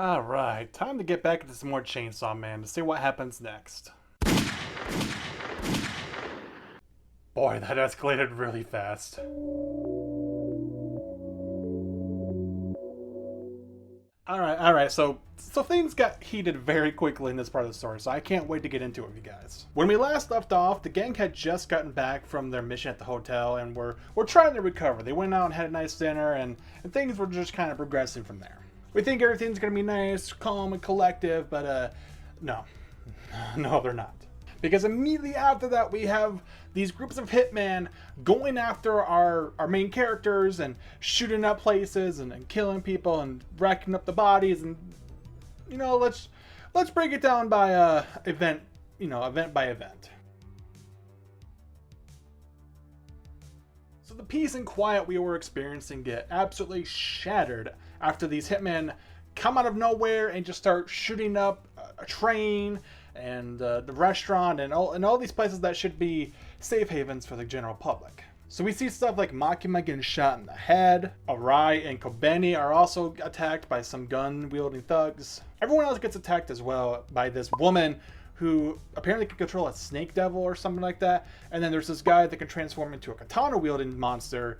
Alright, time to get back into some more Chainsaw Man to see what happens next. Boy, that escalated really fast. Alright, so things got heated very quickly in this part of the story, so I can't wait to get into it with you guys. When we last left off, the gang had just gotten back from their mission at the hotel and were trying to recover. They went out and had a nice dinner, and things were just kind of progressing from there. We think everything's gonna be nice, calm, and collective, but no. No, they're not. Because immediately after that, we have these groups of hitmen going after our main characters and shooting up places and killing people and racking up the bodies. And, you know, let's break it down by event by event. So the peace and quiet we were experiencing get absolutely shattered after these hitmen come out of nowhere and just start shooting up a train and the restaurant and all these places that should be safe havens for the general public. So we see stuff like Makima getting shot in the head. Arai and Kobeni are also attacked by some gun-wielding thugs. Everyone else gets attacked as well by this woman who apparently can control a snake devil or something like that. And then there's this guy that can transform into a katana-wielding monster,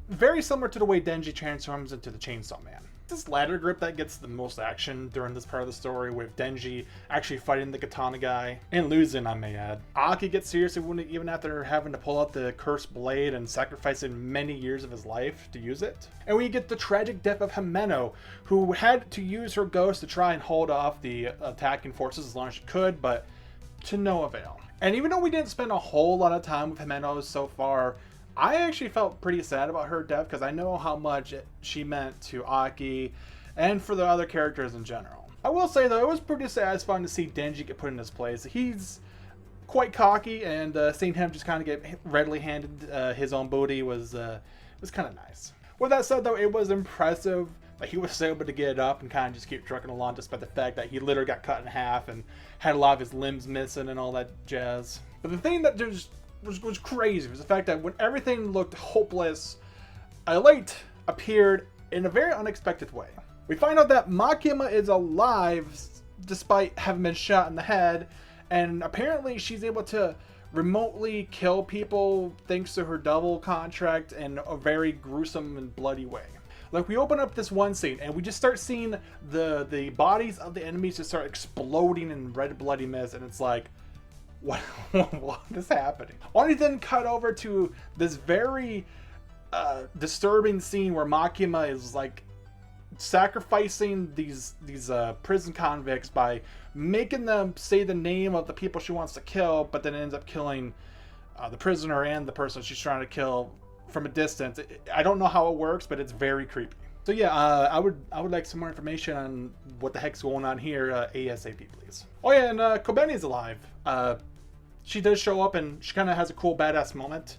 very similar to the way Denji transforms into the Chainsaw Man. This latter group that gets the most action during this part of the story, with Denji actually fighting the katana guy and losing, I may add. Aki gets seriously wounded even after having to pull out the cursed blade and sacrificing many years of his life to use it. And we get the tragic death of Himeno, who had to use her ghost to try and hold off the attacking forces as long as she could, but to no avail. And even though we didn't spend a whole lot of time with Himeno so far, I actually felt pretty sad about her death because I know how much she meant to Aki and for the other characters in general. I will say though, it was pretty satisfying to see Denji get put in his place. He's quite cocky, and seeing him just kind of get readily handed his own booty was kind of nice. With that said though, it was impressive that he was able to get up and kind of just keep trucking along despite the fact that he literally got cut in half and had a lot of his limbs missing and all that jazz. But the thing that just was crazy was the fact that when everything looked hopeless, a light appeared in a very unexpected way. We find out that Makima is alive despite having been shot in the head, and apparently she's able to remotely kill people thanks to her double contract in a very gruesome and bloody way. Like, we open up this one scene and we just start seeing the bodies of the enemies just start exploding in red bloody mist, and it's like, what is happening? Only then cut over to this very disturbing scene where Makima is like sacrificing these prison convicts by making them say the name of the people she wants to kill, but then ends up killing the prisoner and the person she's trying to kill from a distance. I don't know how it works, but it's very creepy. So yeah, I would like some more information on what the heck's going on here ASAP, please. Oh yeah, and Kobeni's alive. She does show up and she kind of has a cool badass moment.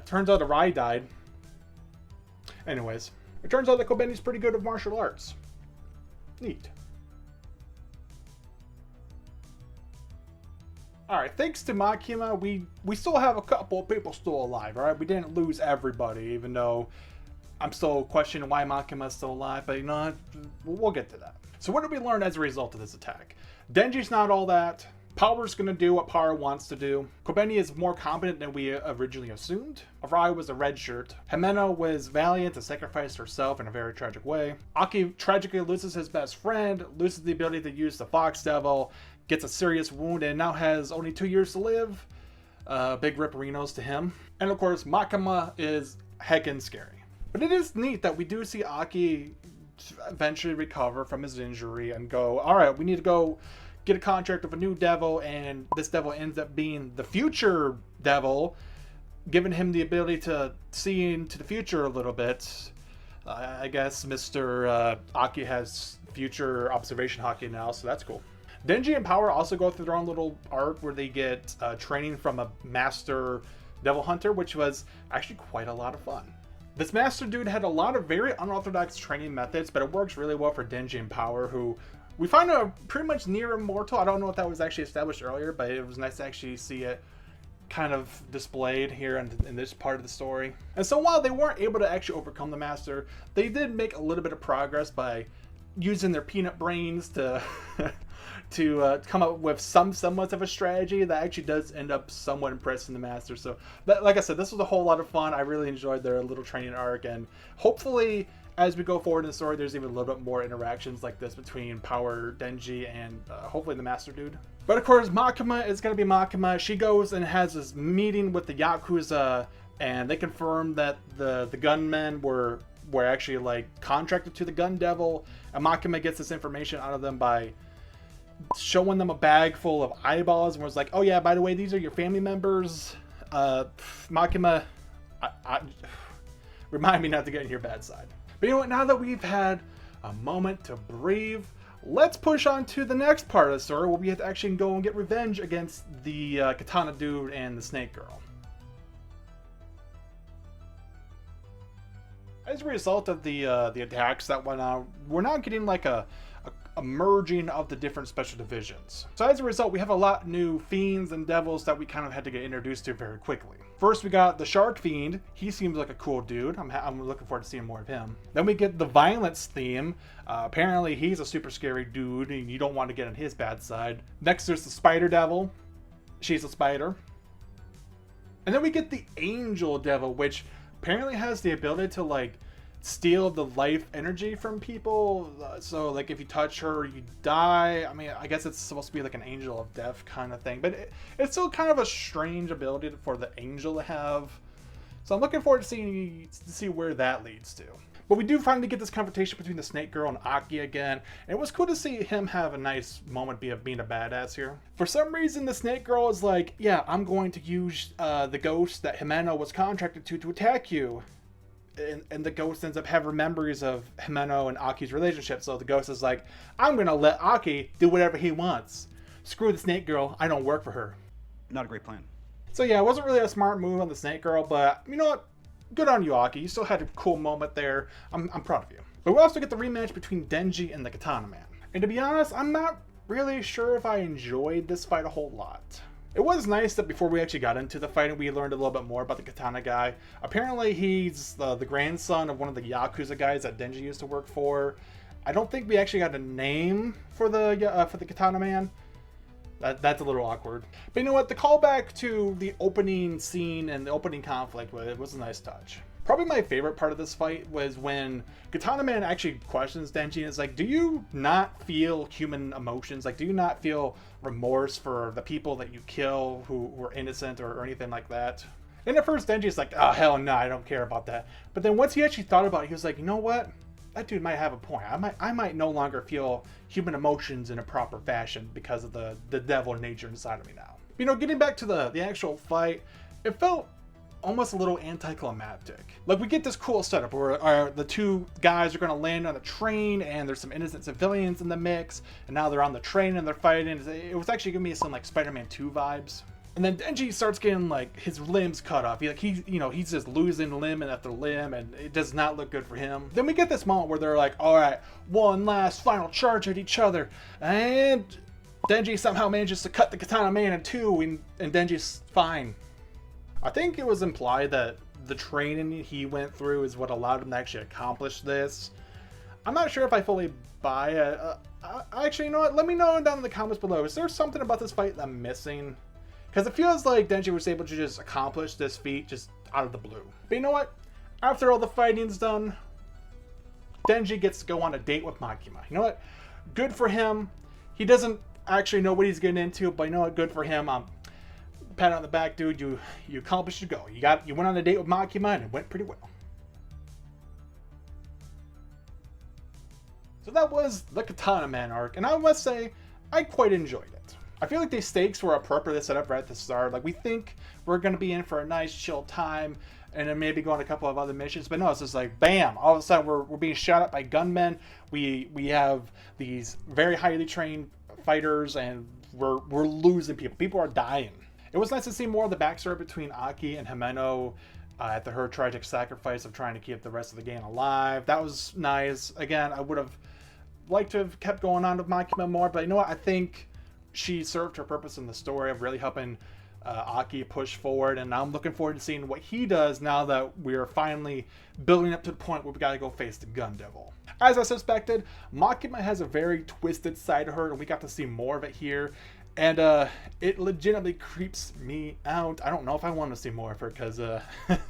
Turns out Arai died. Anyways, it turns out that Kobeni's pretty good at martial arts. Neat. Alright, thanks to Makima, we still have a couple of people still alive, alright? We didn't lose everybody, even though I'm still questioning why Makima is still alive, but you know, we'll get to that. So what did we learn as a result of this attack? Denji's not all that. Power's gonna do what Power wants to do. Kobeni is more competent than we originally assumed. Arai was a red shirt. Himeno was valiant and sacrificed herself in a very tragic way. Aki tragically loses his best friend, loses the ability to use the Fox Devil, gets a serious wound, and now has only 2 years to live. Big ripperinos to him. And of course, Makima is heckin' scary. But it is neat that we do see Aki eventually recover from his injury and go, alright, we need to go get a contract with a new devil, and this devil ends up being the future devil, giving him the ability to see into the future a little bit. I guess Mr. Aki has future observation hockey now, so that's cool. Denji and Power also go through their own little arc where they get training from a master devil hunter, which was actually quite a lot of fun. This master dude had a lot of very unorthodox training methods, but it works really well for Denji and Power, who we find are pretty much near immortal. I don't know if that was actually established earlier, but it was nice to actually see it kind of displayed here in this part of the story. And so while they weren't able to actually overcome the master, they did make a little bit of progress by using their peanut brains to to come up with somewhat of a strategy that actually does end up somewhat impressing the master. So, like I said, this was a whole lot of fun. I really enjoyed their little training arc, and hopefully, as we go forward in the story, there's even a little bit more interactions like this between Power Denji and hopefully the Master Dude. But of course, Makima is going to be Makima. She goes and has this meeting with the Yakuza, and they confirm that the gunmen were actually like contracted to the Gun Devil, and Makima gets this information out of them by showing them a bag full of eyeballs and was like, oh yeah, by the way, these are your family members. Makima, remind me not to get in your bad side. But you know what, now that we've had a moment to breathe, let's push on to the next part of the story where we have to actually go and get revenge against the Katana dude and the Snake Girl. As a result of the attacks that went on, we're now getting like a merging of the different special divisions. So as a result, we have a lot new fiends and devils that we kind of had to get introduced to very quickly. First, we got the Shark Fiend. He seems like a cool dude. I'm looking forward to seeing more of him. Then we get the Violence theme. Apparently, he's a super scary dude, and you don't want to get on his bad side. Next, there's the Spider Devil. She's a spider. And then we get the Angel Devil, which apparently has the ability to like steal the life energy from people. So like if you touch her, you die. I mean, I guess it's supposed to be like an angel of death kind of thing, but it's still kind of a strange ability for the angel to have. So I'm looking forward to see where that leads to. But we do finally get this confrontation between the Snake Girl and Aki again. And it was cool to see him have a nice moment of being a badass here. For some reason, the Snake Girl is like, yeah, I'm going to use the ghost that Himeno was contracted to attack you. And the ghost ends up having memories of Himeno and Aki's relationship. So the ghost is like, I'm going to let Aki do whatever he wants. Screw the Snake Girl. I don't work for her. Not a great plan. So yeah, it wasn't really a smart move on the Snake Girl, but you know what? Good on you, Aki. You still had a cool moment there. I'm proud of you. But we also get the rematch between Denji and the Katana Man. And to be honest, I'm not really sure if I enjoyed this fight a whole lot. It was nice that before we actually got into the fight, we learned a little bit more about the Katana guy. Apparently, he's the grandson of one of the Yakuza guys that Denji used to work for. I don't think we actually got a name for the Katana Man. That's a little awkward. But you know what? The callback to the opening scene and the opening conflict was a nice touch. Probably my favorite part of this fight was when Katana Man actually questions Denji and is like, do you not feel human emotions? Like, do you not feel remorse for the people that you kill who were innocent or anything like that? And at first Denji's like, oh hell no, I don't care about that. But then once he actually thought about it, he was like, you know what? That dude might have a point. I might no longer feel human emotions in a proper fashion because of the devil nature inside of me now. You know, getting back to the actual fight, it felt almost a little anticlimactic. Like, we get this cool setup where the two guys are going to land on a train and there's some innocent civilians in the mix, and now they're on the train and they're fighting. It was actually giving me some like Spider-Man 2 vibes. And then Denji starts getting like his limbs cut off. He's just losing limb after limb, and it does not look good for him. Then we get this moment where they're like, all right, one last final charge at each other, and Denji somehow manages to cut the Katana Man in two, and Denji's fine. I think it was implied that the training he went through is what allowed him to actually accomplish this. I'm not sure if I fully buy it. Actually, you know what? Let me know down in the comments below. Is there something about this fight that I'm missing? Because it feels like Denji was able to just accomplish this feat just out of the blue. But you know what? After all the fighting's done, Denji gets to go on a date with Makima. You know what? Good for him. He doesn't actually know what he's getting into, but you know what? Good for him. Pat on the back, dude. You accomplished your goal. You went on a date with Makima, and it went pretty well. So that was the Katana Man arc, and I must say, I quite enjoyed it. I feel like these stakes were appropriately set up right at the start. Like, we think we're going to be in for a nice chill time and then maybe go on a couple of other missions, but no, it's just like bam, all of a sudden we're being shot at by gunmen. We have these very highly trained fighters, and we're losing people. People are dying. It was nice to see more of the backstory between Aki and Himeno after her tragic sacrifice of trying to keep the rest of the gang alive. That was nice. Again, I would have liked to have kept going on with Makima more, but you know what? I think she served her purpose in the story of really helping Aki push forward, and I'm looking forward to seeing what he does now that we're finally building up to the point where we gotta go face the Gun Devil. As I suspected, Makima has a very twisted side to her, and we got to see more of it here. And it legitimately creeps me out. I don't know if I want to see more of her because,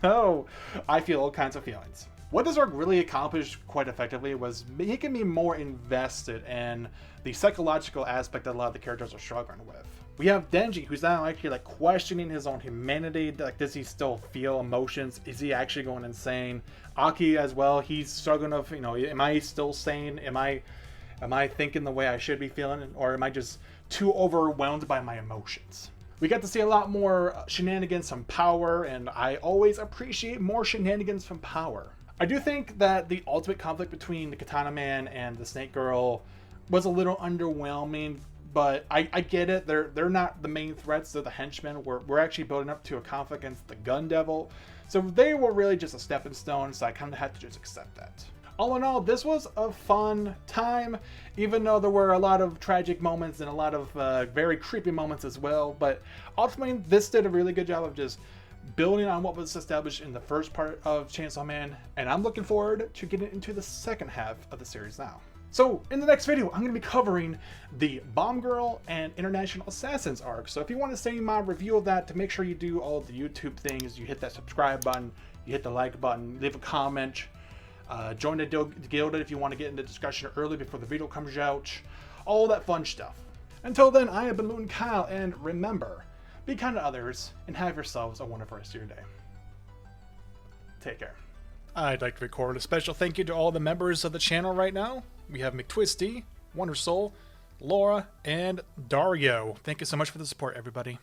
oh, I feel all kinds of feelings. What this arc really accomplished quite effectively was making me more invested in the psychological aspect that a lot of the characters are struggling with. We have Denji, who's now actually like questioning his own humanity. Like, does he still feel emotions? Is he actually going insane? Aki as well, he's struggling of, you know, am I still sane? Am I thinking the way I should be feeling? Or am I just too overwhelmed by my emotions? We got to see a lot more shenanigans from Power, and I always appreciate more shenanigans from Power. I do think that the ultimate conflict between the Katana Man and the Snake Girl was a little underwhelming, but I get it. They're not the main threats, they're the henchmen. We're actually building up to a conflict against the Gun Devil. So they were really just a stepping stone, so I kind of had to just accept that. All in all, this was a fun time, even though there were a lot of tragic moments and a lot of very creepy moments as well. But ultimately, this did a really good job of just building on what was established in the first part of Chainsaw Man, and I'm looking forward to getting into the second half of the series now. So in the next video, I'm going to be covering the Bomb Girl and International Assassins arc. So if you want to see my review of that, to make sure you do all of the YouTube things, you hit that subscribe button, you hit the like button, leave a comment, join the guild if you want to get into discussion early before the video comes out, all that fun stuff. Until then, I have been Loon Kyle, and remember, be kind to others, and have yourselves a wonderful rest of your day. Take care. I'd like to record a special thank you to all the members of the channel right now. We have McTwisty, Wonder Soul, Laura, and Dario. Thank you so much for the support, everybody.